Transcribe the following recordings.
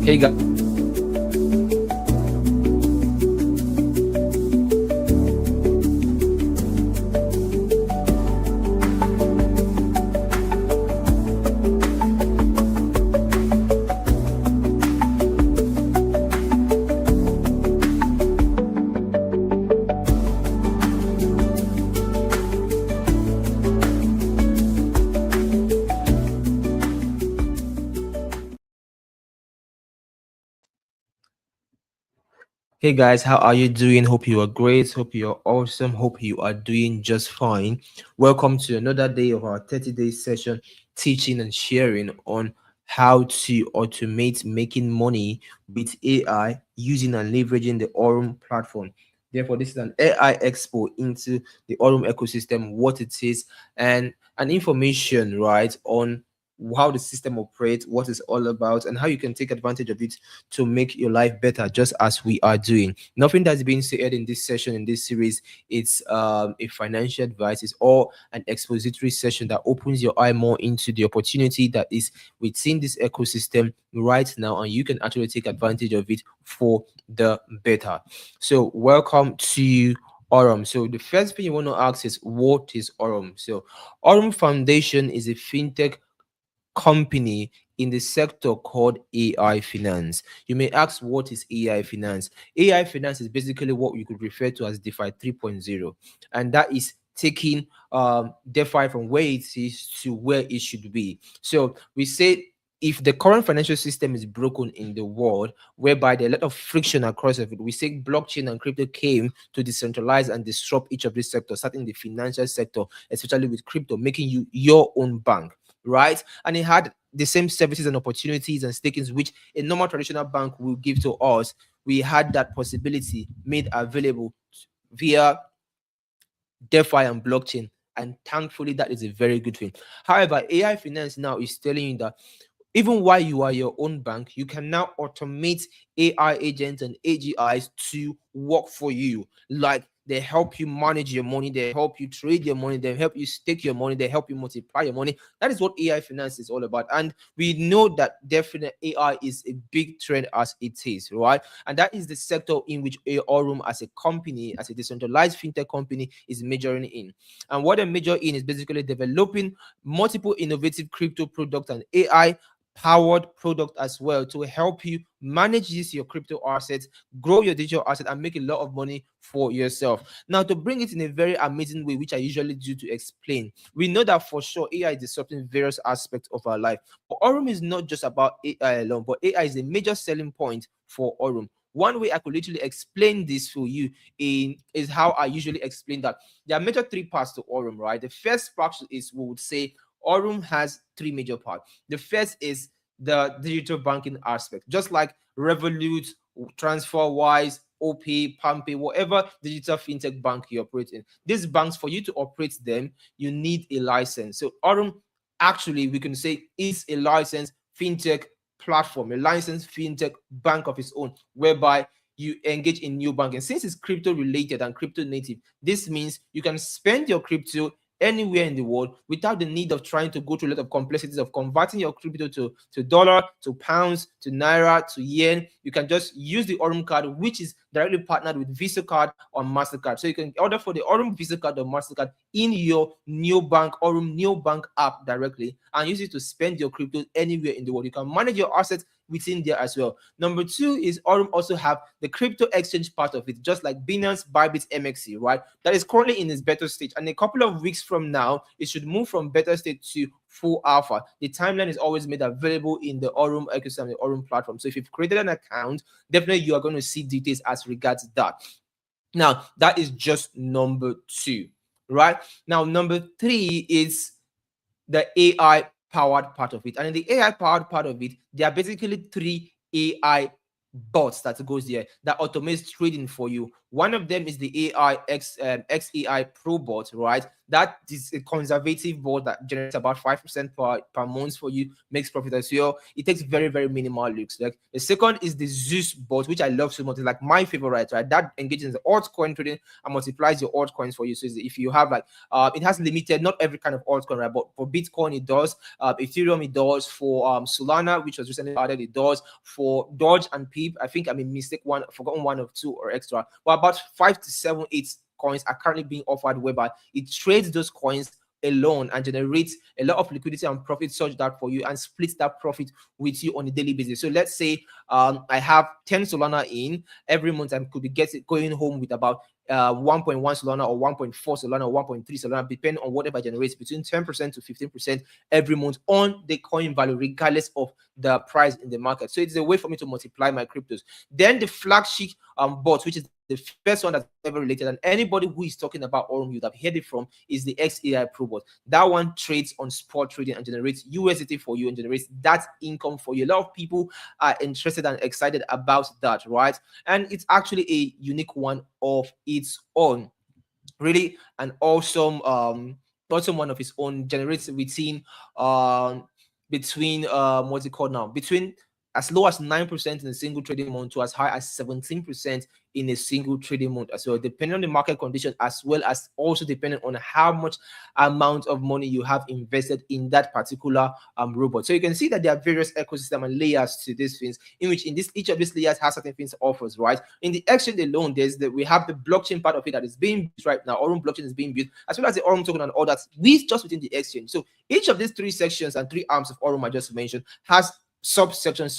Hey guys. Hey guys, how are you doing? Hope you are great. Hope you are awesome. Hope you are doing just fine. Welcome to another day of our 30-day session teaching and sharing on how to automate making money with AI using and leveraging the Aurum platform. Therefore, this is an AI Expo into the Aurum ecosystem, what it is, and an information, right, on how the system operates, what it's all about, and how you can take advantage of it to make your life better, just as we are doing. Nothing that's being said in this session, in this series, it's a financial advice, it's all an expository session that opens your eye more into the opportunity that is within this ecosystem right now, and you can actually take advantage of it for the better. So welcome to Aurum. So the first thing you want to ask is, what is Aurum? So Aurum Foundation is a fintech company in the sector called AI finance. You may ask, what is AI finance? AI finance is basically what you could refer to as DeFi 3.0, and that is taking DeFi from where it is to where it should be. So we say, if the current financial system is broken in the world, whereby there are a lot of friction across of it, we say blockchain and crypto came to decentralize and disrupt each of these sectors, starting the financial sector, especially with crypto, making you your own bank, right? And it had the same services and opportunities and stakings which a normal traditional bank will give to us. We had that possibility made available via DeFi and blockchain. And thankfully, that is a very good thing. However, AI finance now is telling you that even while you are your own bank, you can now automate AI agents and AGIs to work for you. Like, they help you manage your money, they help you trade your money, they help you stake your money, they help you multiply your money. That is what AI finance is all about. And we know that definitely AI is a big trend as it is, right? And that is the sector in which Aurum as a company, as a decentralized fintech company, is majoring in. And what they major in is basically developing multiple innovative crypto products and AI powered product as well to help you manage this your crypto assets, grow your digital asset, and make a lot of money for yourself. Now, to bring it in a very amazing way, which I usually do to explain, we know that for sure AI is disrupting various aspects of our life. But Aurum is not just about AI alone, but AI is a major selling point for Aurum. One way I could literally explain this for you is how I usually explain that there are major three parts to Aurum, right? The first part is, we would say, Aurum has three major parts. The first is the digital banking aspect, just like Revolut, TransferWise, OP, Pampe, whatever digital fintech bank you operate in. These banks, for you to operate them, you need a license. So Aurum, actually, we can say, is a licensed fintech platform, a licensed fintech bank of its own, whereby you engage in new banking. Since it's crypto related and crypto native, this means you can spend your crypto anywhere in the world without the need of trying to go through a lot of complexities of converting your crypto to dollar, to pounds, to naira, to yen. You can just use the Aurum card, which is directly partnered with Visa card or MasterCard. So you can order for the Aurum Visa card or MasterCard in your Neobank Aurum Neobank app directly and use it to spend your crypto anywhere in the world. You can manage your assets within there as well. Number two is Aurum also have the crypto exchange part of it, just like Binance, Bybit, MXC, right? That is currently in its beta stage. And a couple of weeks from now, it should move from beta state to full alpha. The timeline is always made available in the Aurum ecosystem, the Aurum platform. So if you've created an account, definitely you are going to see details as regards that. Now, that is just number two, right? Now, number three is the AI powered part of it. And in the AI powered part of it, there are basically three AI bots that goes there that automates trading for you. One of them is the XAI Pro bot, right? That is a conservative bot that generates about 5% per month for you, makes profit as well. It takes very, very minimal looks. Like the second is the Zeus bot, which I love so much. It's like my favorite, right? That engages in the altcoin trading and multiplies your altcoins for you. So if you have like it has limited, not every kind of altcoin, right? But for Bitcoin it does, Ethereum it does, for Solana, which was recently added, it does, for Dodge and Peep. I think I mean mistake one, forgotten one of two or extra. But about 5 to 7, 8 coins are currently being offered whereby it trades those coins alone and generates a lot of liquidity and profit such that for you and splits that profit with you on a daily basis. So let's say I have 10 Solana in every month, and could be going home with about 1.1 Solana or 1.4 Solana or 1.3 Solana, depending on whatever generates between 10% to 15% every month on the coin value, regardless of the price in the market. So it's a way for me to multiply my cryptos. Then the flagship bot, which is the first one that's ever related, and anybody who is talking about Aurum, you'd have heard it from, is the XAI Pro bot. That one trades on spot trading and generates USDT for you and generates that income for you. A lot of people are interested and excited about that, right? And it's actually a unique one of its own. Really an awesome one of its own. Generates between what's it called now, between as low as 9% in a single trading month to as high as 17% in a single trading month as well, depending on the market condition, as well as also depending on how much amount of money you have invested in that particular robot. So you can see that there are various ecosystem and layers to these things, in which each of these layers has certain things offers, right? In the exchange alone, we have the blockchain part of it that is being built right now. Aurum blockchain is being built, as well as the Aurum token and all that, just within the exchange. So each of these three sections and three arms of Aurum I just mentioned has subsection.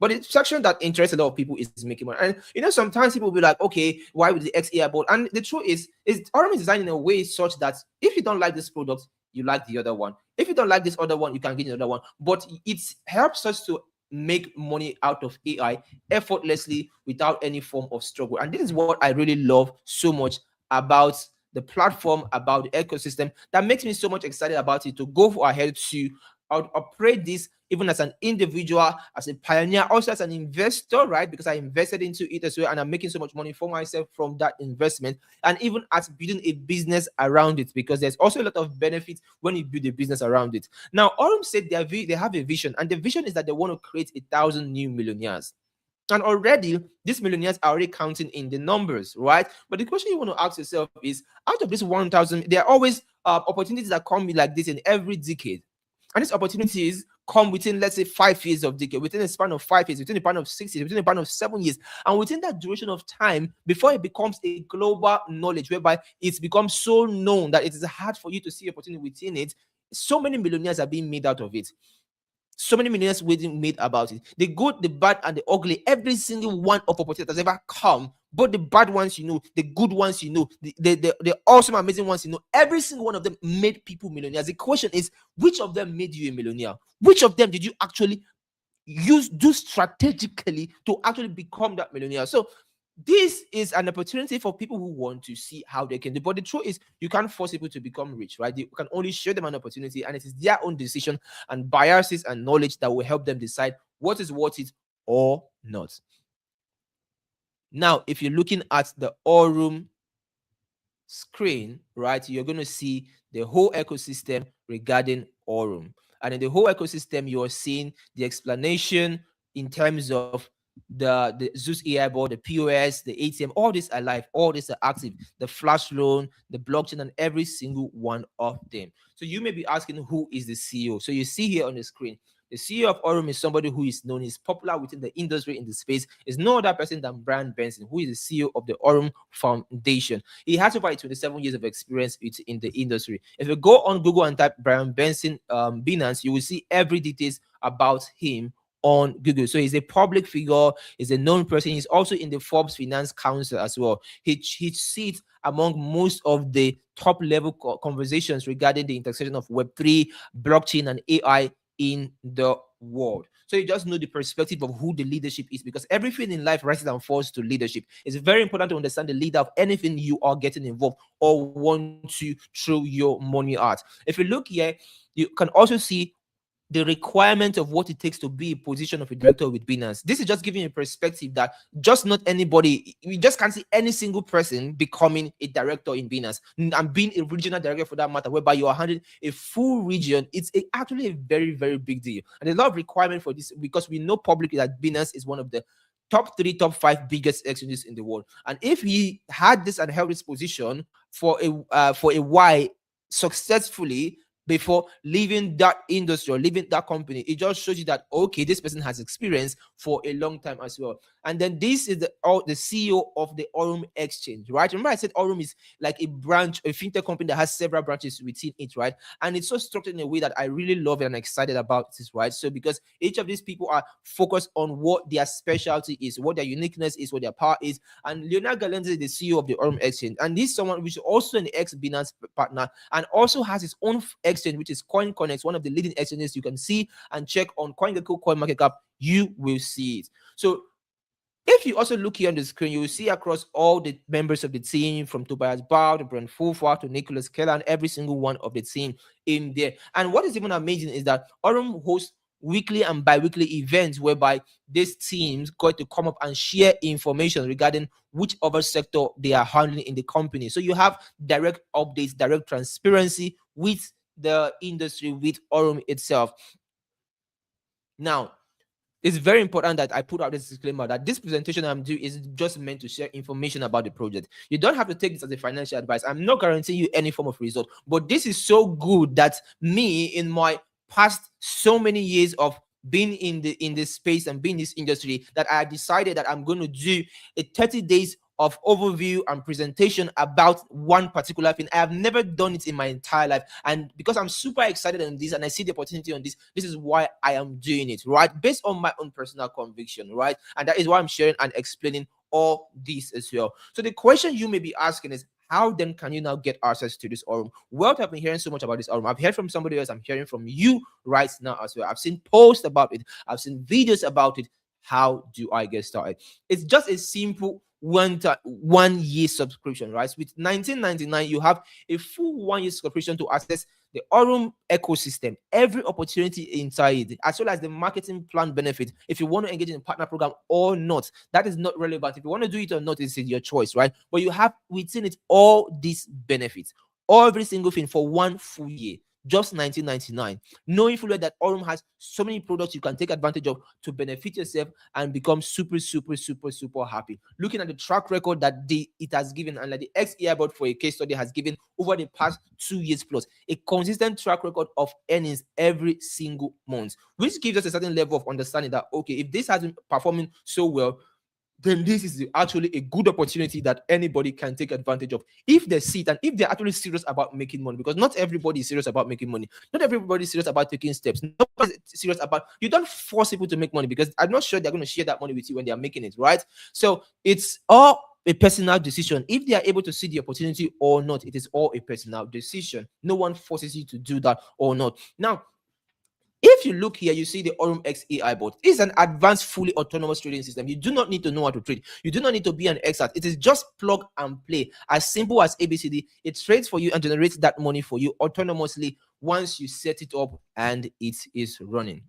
But the section that interests a lot of people is making money. And sometimes people will be like, okay, why would the XAI board? And the truth is Aurum is designed in a way such that if you don't like this product, you like the other one. If you don't like this other one, you can get another one. But it helps us to make money out of AI effortlessly without any form of struggle. And this is what I really love so much about the platform, about the ecosystem, that makes me so much excited about it to go ahead to operate this even as an individual, as a pioneer, also as an investor, right? Because I invested into it as well, and I'm making so much money for myself from that investment, and even as building a business around it, because there's also a lot of benefits when you build a business around it. Now, Aurum said they have a vision, and the vision is that they want to create 1,000 new millionaires. And already, these millionaires are already counting in the numbers, right? But the question you want to ask yourself is, out of this 1,000, there are always opportunities that come like this in every decade. And these opportunities come within, let's say, 5 years of decade, within a span of 5 years, within a span of 6 years, within a span of 7 years. And within that duration of time, before it becomes a global knowledge, whereby it becomes so known that it is hard for you to see opportunity within it, so many millionaires are being made out of it. So many millionaires waiting made about it. The good, the bad, and the ugly. Every single one of opportunity that has ever come, both the bad ones the good ones the awesome, amazing ones every single one of them made people millionaires. The question is, which of them made you a millionaire? Which of them did you actually do strategically to actually become that millionaire? So this is an opportunity for people who want to see how they can do. But the truth is, you can't force people to become rich, right? You can only show them an opportunity, and it is their own decision and biases and knowledge that will help them decide what is worth it or not. Now, if you're looking at the Aurum screen, right, you're going to see the whole ecosystem regarding Aurum. And in the whole ecosystem, you're seeing the explanation in terms of the Zeus AI board, the POS, the ATM, all these are live, all these are active, the flash loan, the blockchain, and every single one of them. So you may be asking, who is the CEO? So you see here on the screen, the CEO of Aurum is somebody who is known, is popular within the industry, in the space. Is no other person than Brian Benson, who is the CEO of the Aurum Foundation. He has over 27 years of experience in the industry. If you go on Google and type Brian Benson Binance, you will see every details about him on Google. So he's a public figure, he's a known person. He's also in the Forbes Finance Council as well. He sits among most of the top level conversations regarding the intersection of Web3, blockchain, and AI in the world. So you just know the perspective of who the leadership is, because everything in life rises and falls to leadership. It's very important to understand the leader of anything you are getting involved or want to throw your money at. If you look here, you can also see the requirement of what it takes to be a position of a director with Binance. This is just giving you a perspective that just not anybody, we just can't see any single person becoming a director in Binance and being a regional director for that matter, whereby you are handling a full region. It's actually a very, very big deal. And there's a lot of requirement for this because we know publicly that Binance is one of the top three, top five biggest exchanges in the world. And if he had this and held this position for a while successfully, before leaving that industry or leaving that company, it just shows you that okay, this person has experience for a long time as well. And then this is the CEO of the Aurum exchange, right? Remember I said Aurum is like a branch, a fintech company that has several branches within it, right? And it's so structured in a way that I really love it and excited about this, right? So because each of these people are focused on what their specialty is, what their uniqueness is, what their power is. And Leonard Galente is the CEO of the Aurum exchange, and this is someone which is also an ex-Binance partner and also has his own exchange, which is CoinConnect, one of the leading exchanges. You can see and check on CoinGecko, CoinMarketCap. You will see it. So if you also look here on the screen, you will see across all the members of the team, from Tobias Bao to Brent Fulford to Nicholas Keller, and every single one of the team in there. And what is even amazing is that Aurum hosts weekly and bi-weekly events whereby these teams going to come up and share information regarding which other sector they are handling in the company. So you have direct updates, direct transparency with the industry, with Aurum itself. Now, it's very important that I put out this disclaimer that this presentation I'm doing is just meant to share information about the project. You don't have to take this as a financial advice. I'm not guaranteeing you any form of result, but this is so good that me, in my past so many years of being in this space and being in this industry, that I decided that I'm going to do a 30 days of overview and presentation about one particular thing. I have never done it in my entire life, and because I'm super excited on this and I see the opportunity on this, this is why I am doing it, right? Based on my own personal conviction, right? And that is why I'm sharing and explaining all this as well. So the question you may be asking is, how then can you now get access to this Aurum? Well, I've been hearing so much about this Aurum. I've heard from somebody else. I'm hearing from you right now as well. I've seen posts about it. I've seen videos about it. How do I get started? It's just a simple one year subscription, right? With 19.99, you have a full 1 year subscription to access the Aurum ecosystem, every opportunity inside it, as well as the marketing plan benefit. If you want to engage in a partner program or not, that is not relevant. If you want to do it or not, it's your choice, right? But you have within it all these benefits, every single thing for one full year, just 19.99, knowing fully that Aurum has so many products you can take advantage of to benefit yourself and become super, super, super, super happy. Looking at the track record that it has given, and like the XEI board for a case study has given over the past 2 years plus, a consistent track record of earnings every single month, which gives us a certain level of understanding that, okay, if this hasn't performing so well, then this is actually a good opportunity that anybody can take advantage of if they see it and if they're actually serious about making money. Because not everybody is serious about making money. Not everybody is serious about taking steps. Nobody's serious about, you don't force people to make money, because I'm not sure they're going to share that money with you when they're making it, right? So it's all a personal decision. If they are able to see the opportunity or not, it is all a personal decision. No one forces you to do that or not. Now, if you look here, you see the Aurum X AI bot. It's an advanced, fully autonomous trading system. You do not need to know how to trade. You do not need to be an expert. It is just plug and play. As simple as ABCD. It trades for you and generates that money for you autonomously once you set it up and it is running.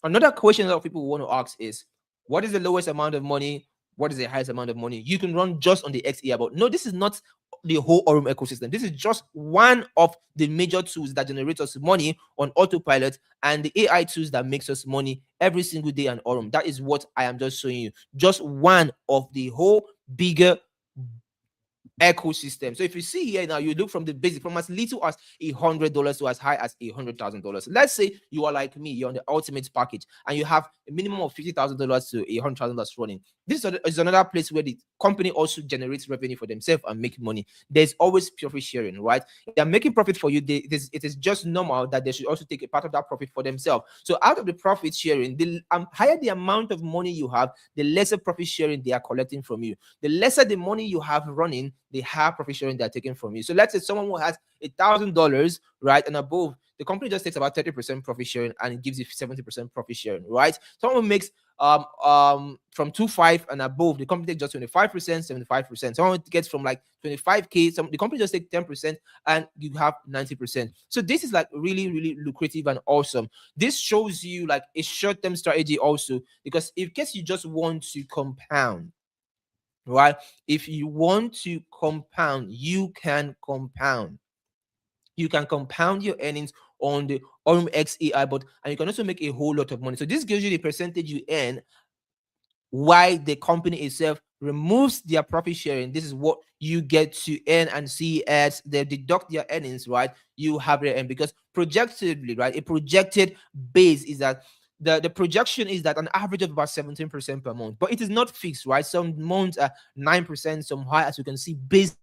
Another question a lot of people want to ask is, what is the lowest amount of money? What is the highest amount of money you can run just on the XEI bot? No, this is not the whole Aurum ecosystem. This is just one of the major tools that generate us money on autopilot, and the AI tools that makes us money every single day on Aurum. That is what I am just showing you. Just one of the whole bigger ecosystem. So if you see here now, you look from the basic, from as little as $100 to as high as $100,000. Let's say you are like me, you're on the ultimate package and you have a minimum of $50,000 to $100,000 running. This is another place where the company also generates revenue for themselves and make money. There's always profit sharing, right? If they're making profit for you, it is just normal that they should also take a part of that profit for themselves. So out of the profit sharing, the higher the amount of money you have, the lesser profit sharing they are collecting from you. The lesser the money you have running, the higher profit sharing they're taking from you. So let's say someone who has $1,000, right, and above, the company just takes about 30% profit sharing and it gives you 70% profit sharing, right? Someone who makes from 25 and above, the company takes just 25%, 75%. Someone gets from like 25K, the company just take 10%, and you have 90%. So this is like really, really lucrative and awesome. This shows you like a short-term strategy also, because in case you just want to compound, right? If you want to compound, you can compound. You can compound your earnings on the Aurum XAI bot, and you can also make a whole lot of money. So this gives you the percentage you earn why the company itself removes their profit sharing. This is what you get to earn and see as they deduct their earnings, right? You have it, and because projectively, right, a projected base is that the projection is that an average of about 17% per month, but it is not fixed, right? Some months are 9%, some high, as you can see, based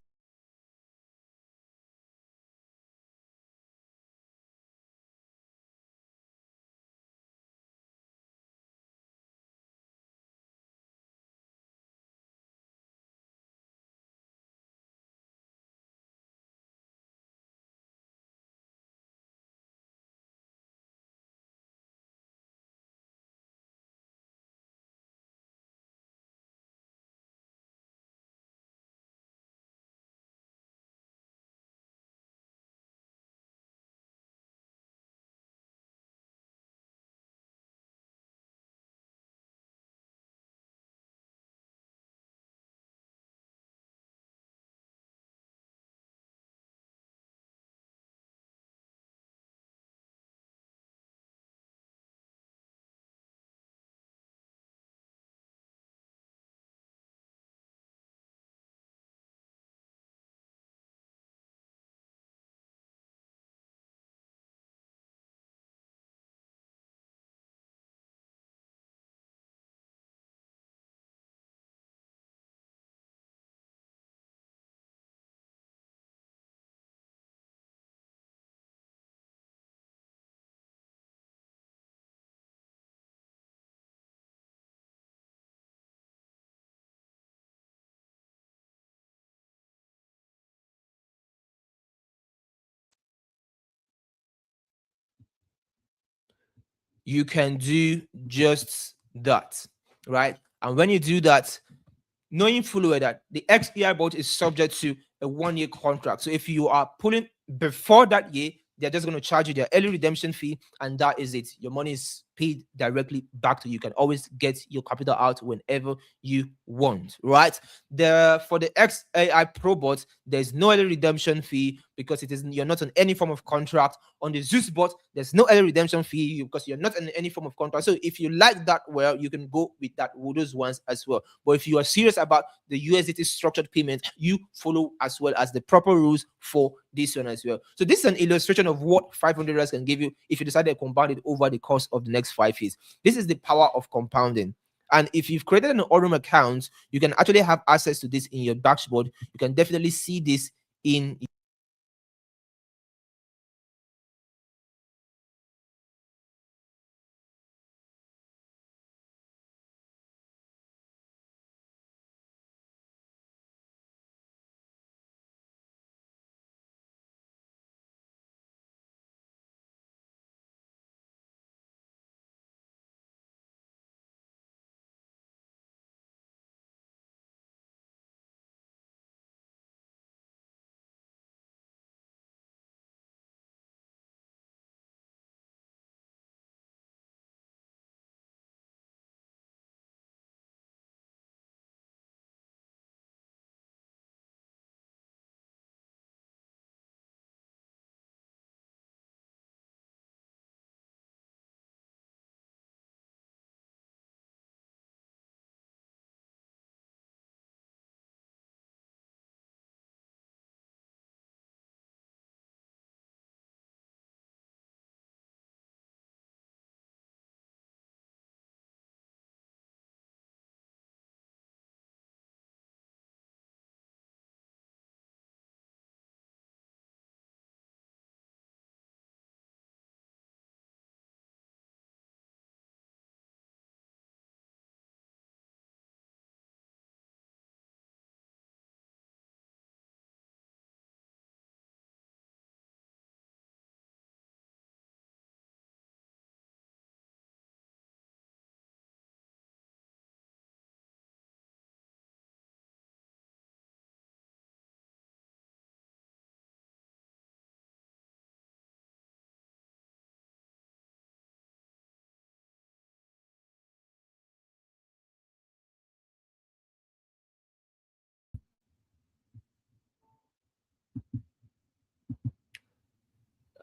you can do just that, right? And when you do that, knowing fully well that the XPI bot is subject to a 1 year contract. So if you are pulling before that year, they're just going to charge you their early redemption fee, and that is it. Your money is paid directly back to you. You can always get your capital out whenever you want, right? The For the XAI Pro bot, there's no early redemption fee because it is you're not on any form of contract. On the Zeus bot, there's no early redemption fee because you're not in any form of contract. So if you like that, well, you can go with that with those ones as well. But if you are serious about the USDT structured payment, you follow as well as the proper rules for this one as well. So this is an illustration of what $500 can give you if you decide to compound it over the course of the next 5 years. This is the power of compounding. And if you've created an Aurum account, you can actually have access to this in your dashboard. You can definitely see this in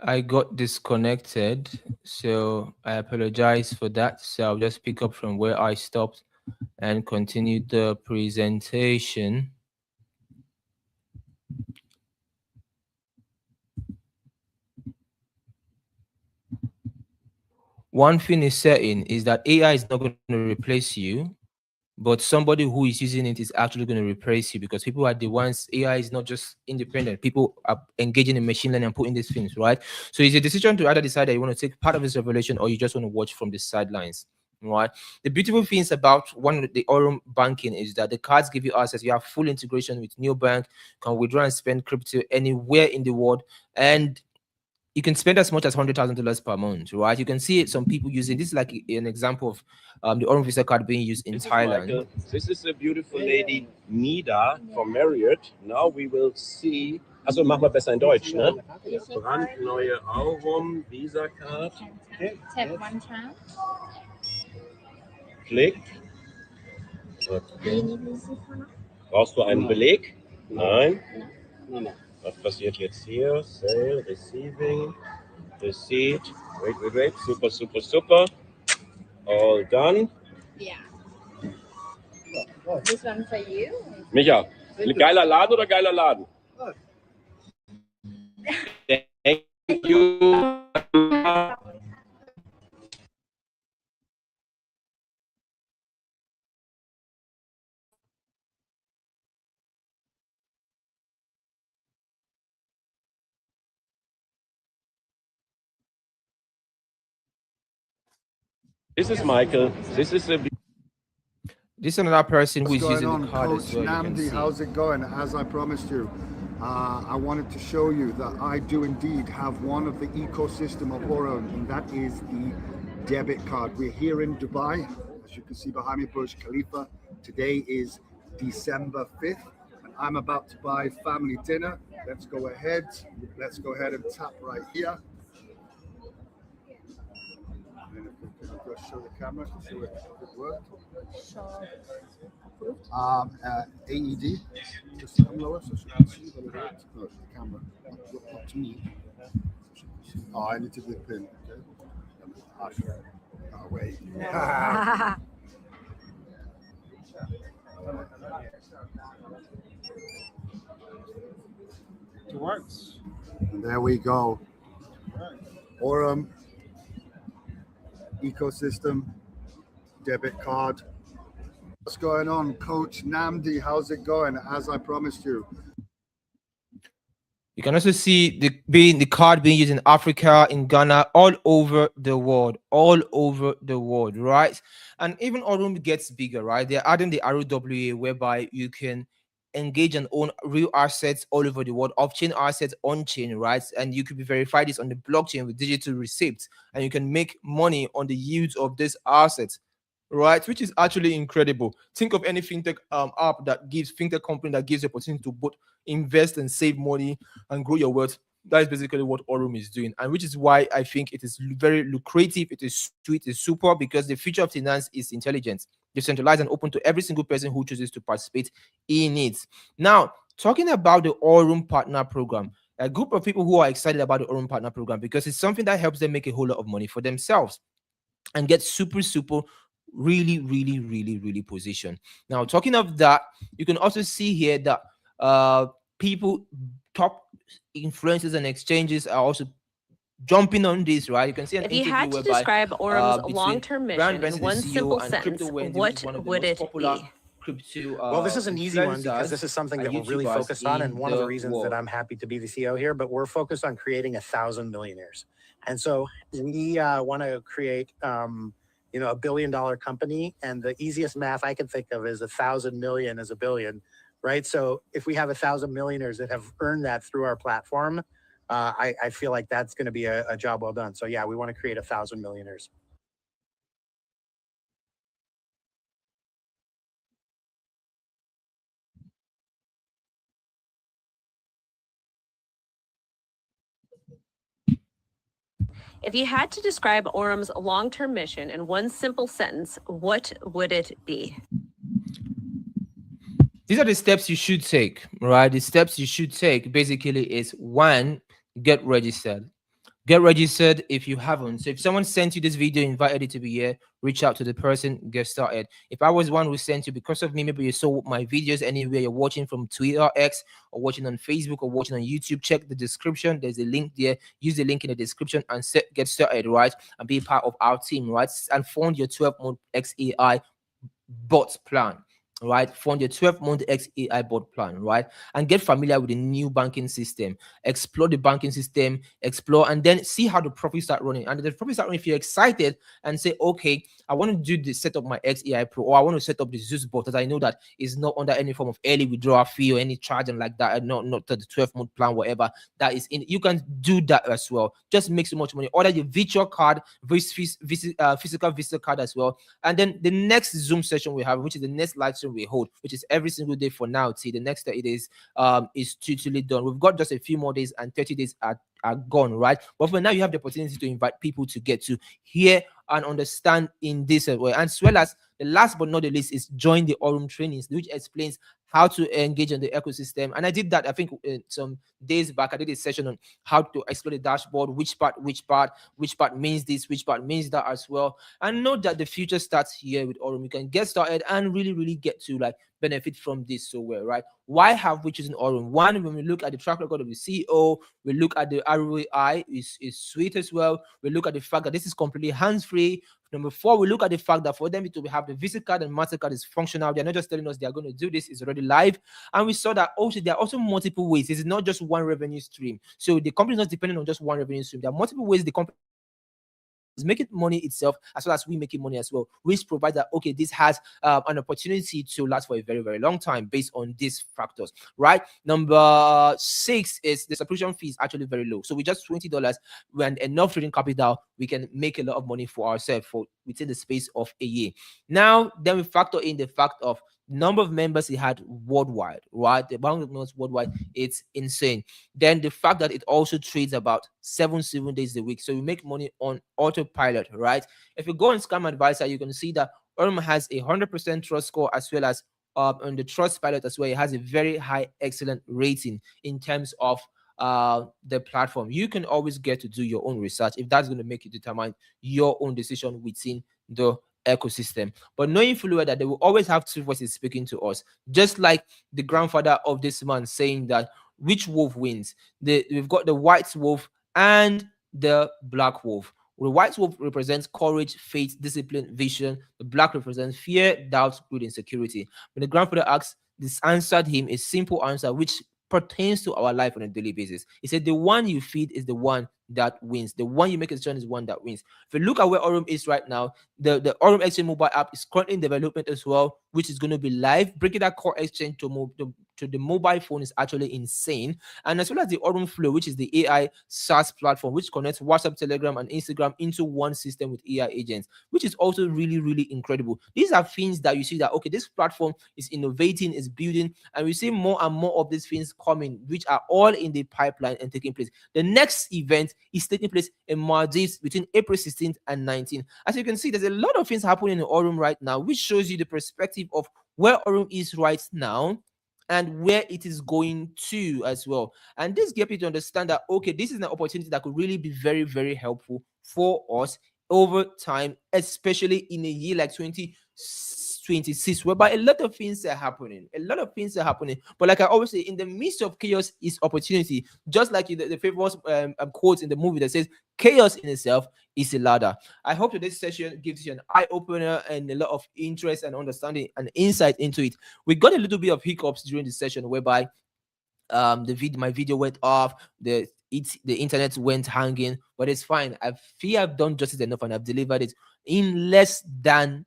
I got disconnected, so I apologize for that. So I'll just pick up from where I stopped and continue the presentation. One thing is certain is that AI is not going to replace you, but somebody who is using it is actually going to replace you, because people are the ones. AI is not just independent. People are engaging in machine learning and putting these things right. So it's a decision to either decide that you want to take part of this revolution or you just want to watch from the sidelines. Right. The beautiful things about one of the Aurum banking is that the cards give you access. You have full integration with new bank, can withdraw and spend crypto anywhere in the world, and you can spend as much as $100,000 per month, right? You can see it, some people using this, like an example of the Aurum Visa card being used in This is Thailand. Michael. This is a beautiful lady, Nida from Marriott. Now we will see. Also, machen wir besser in Deutsch, ne? Brandneue Aurum Visa Card. Tap one time. Klick. Okay. Brauchst du einen Beleg? Nein. Was passiert jetzt hier? Sale, Receiving, Receipt. Wait. Super. All done. Yeah. This one for you. Micha, geiler Laden oder geiler Laden? Thank you. This is Michael. This is a. This is another person who What's is going using on, the card Coach as well. You can Namdi? see. How's it going? As I promised you, I wanted to show you that I do indeed have one of the ecosystem of Aurum, and that is the debit card. We're here in Dubai, as you can see behind me, Burj Khalifa. Today is December 5th, and I'm about to buy family dinner. Let's go ahead and tap right here. And if we can just show the camera to show it worked. AED, just come lower so she can see what it is. No, the camera, not to me. Oh, I need to do the pin. Okay. Oh, wait. It works. And there we go. Aurum ecosystem debit card. What's going on, Coach Namdi? How's it going? As I promised you. You can also see the card being used in Africa, in Ghana, all over the world, right? And even Aurum gets bigger, right? They're adding the ROWA, whereby you can engage and own real assets all over the world, off-chain assets, on-chain, right? And you could be verified this on the blockchain with digital receipts, and you can make money on the yields of these assets, right? Which is actually incredible. Think of any fintech app that gives fintech company that gives the opportunity to both invest and save money and grow your wealth. That is basically what Aurum is doing, and which is why I think it is very lucrative. It is sweet, it's super, because the future of finance is intelligent, decentralized, and open to every single person who chooses to participate in it. Now, talking about the Aurum Partner Program, a group of people who are excited about the Aurum Partner Program because it's something that helps them make a whole lot of money for themselves and get super really positioned. Now, talking of that, you can also see here that people, top influencers and exchanges are also jumping on this, right? You can see an If you interview had to whereby describe Aurum's between long-term Brian mission Benson, in the one CEO, simple and sentence, Crypto Wendy, which what is one of the would most it popular be? crypto Well, this is an easy one because influencers this is something that and we're really YouTubers focused on, and in one of the the reasons world. that I'm happy to be the CEO here. But we're focused on creating 1,000 millionaires, and so we want to create, a $1 billion company. And the easiest math I can think of is 1,000 million is a billion, right? So if we have 1,000 millionaires that have earned that through our platform, I feel like that's going to be a job well done. So yeah, we want to create 1,000 millionaires. If you had to describe Aurum's long-term mission in one simple sentence, what would it be? These are the steps you should take, right? The steps you should take basically is: one, get registered; Get registered if you haven't. So if someone sent you this video, invited you to be here, reach out to the person, get started. If I was one who sent you because of me, maybe you saw my videos anywhere, you're watching from Twitter, X, or watching on Facebook or watching on YouTube, check the description. There's a link there. Use the link in the description and get started, right? And be part of our team, right? And fund your 12-month XAI bot plan, right? Fund your 12-month XAI bot plan, right? And get familiar with the new banking system. Explore the banking system, explore, and then see how the profits start running. And the profits start running, if you're excited and say, okay, I want to do the set up my XAI Pro, or I want to set up the Zeus bot that I know that is not under any form of early withdrawal fee or any charge and like that, and not the 12-month plan, whatever that is in. You can do that as well. Just make so much money. Order your virtual card, physical visitor card as well. And then the next Zoom session we have, which is the next live stream we hold, which is every single day for now. See, the next 30 days is totally done. We've got just a few more days, and 30 days are gone, right? But for now, you have the opportunity to invite people to get to hear and understand in this way. As well as the last but not the least is join the Aurum trainings, which explains how to engage in the ecosystem. And I did that, I think, some days back. I did a session on how to explore the dashboard, which part means this, which part means that as well. And know that the future starts here with Aurum. You can get started and really, really get to like benefit from this so well, right? Why have we chosen Aurum? One, when we look at the track record of the CEO, we look at the ROI is sweet as well. We look at the fact that this is completely hands-free. Number four, we look at the fact that for them to have the Visit card and Mastercard is functional. They're not just telling us they are going to do this, it's already live. And we saw that also there are also multiple ways. It's not just one revenue stream. So the company is not dependent on just one revenue stream. There are multiple ways the company is making money itself, as well as we making money as well, which provides that okay, this has an opportunity to last for a very, very long time based on these factors, right? Number six is the subscription fee is actually very low. So with just $20 and enough trading capital, we can make a lot of money for ourselves for within the space of a year. Now, then we factor in the fact of number of members it had worldwide, right? The amount of members worldwide, it's insane. Then the fact that it also trades about seven days a week, so we make money on autopilot, right? If you go on Scam Advisor, you can see that Aurum has a 100% trust score, as well as on the trust pilot as well. It has a very high excellent rating in terms of the platform. You can always get to do your own research if that's going to make you determine your own decision within the ecosystem. But knowing fully well that they will always have two voices speaking to us, just like the grandfather of this man saying that which wolf wins. We've got the white wolf and the black wolf. The white wolf represents courage, faith, discipline, vision. The black represents fear, doubt, greed, insecurity. When the grandfather asks, this answered him a simple answer which pertains to our life on a daily basis. He said, the one you feed is the one that wins. The one you make a decision is one that wins. If you look at where Aurum is right now, the Aurum Exchange mobile app is currently in development as well, which is going to be live. Breaking that core exchange to the mobile phone is actually insane. And as well as the Aurum Flow, which is the AI SaaS platform, which connects WhatsApp, Telegram, and Instagram into one system with AI agents, which is also really, really incredible. These are things that you see that, okay, this platform is innovating, is building, and we see more and more of these things coming, which are all in the pipeline and taking place. The next event is taking place in Maldives between April 16th and 19th. As you can see, there's a lot of things happening in Aurum right now, which shows you the perspective of where Aurum is right now and where it is going to as well. And this gets you to understand that, okay, this is an opportunity that could really be very, very helpful for us over time, especially in a year like 2026, whereby a lot of things are happening. But like I always say, in the midst of chaos is opportunity. Just like the famous quote in the movie that says, chaos in itself is a ladder. I hope that this session gives you an eye opener and a lot of interest and understanding and insight into it. We got a little bit of hiccups during the session whereby my video went off, the internet went hanging, but it's fine. I feel I've done justice enough and I've delivered it in less than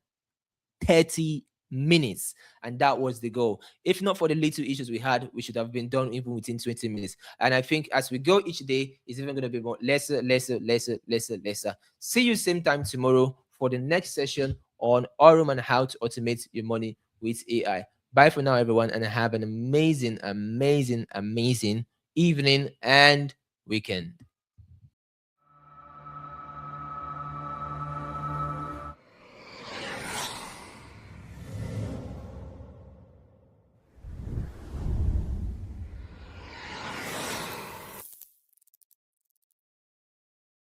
30 minutes, and that was the goal. If not for the little issues we had, we should have been done even within 20 minutes. And I think as we go each day, it's even going to be more lesser. See you same time tomorrow for the next session on Aurum and how to automate your money with AI. Bye for now, everyone, and have an amazing evening and weekend.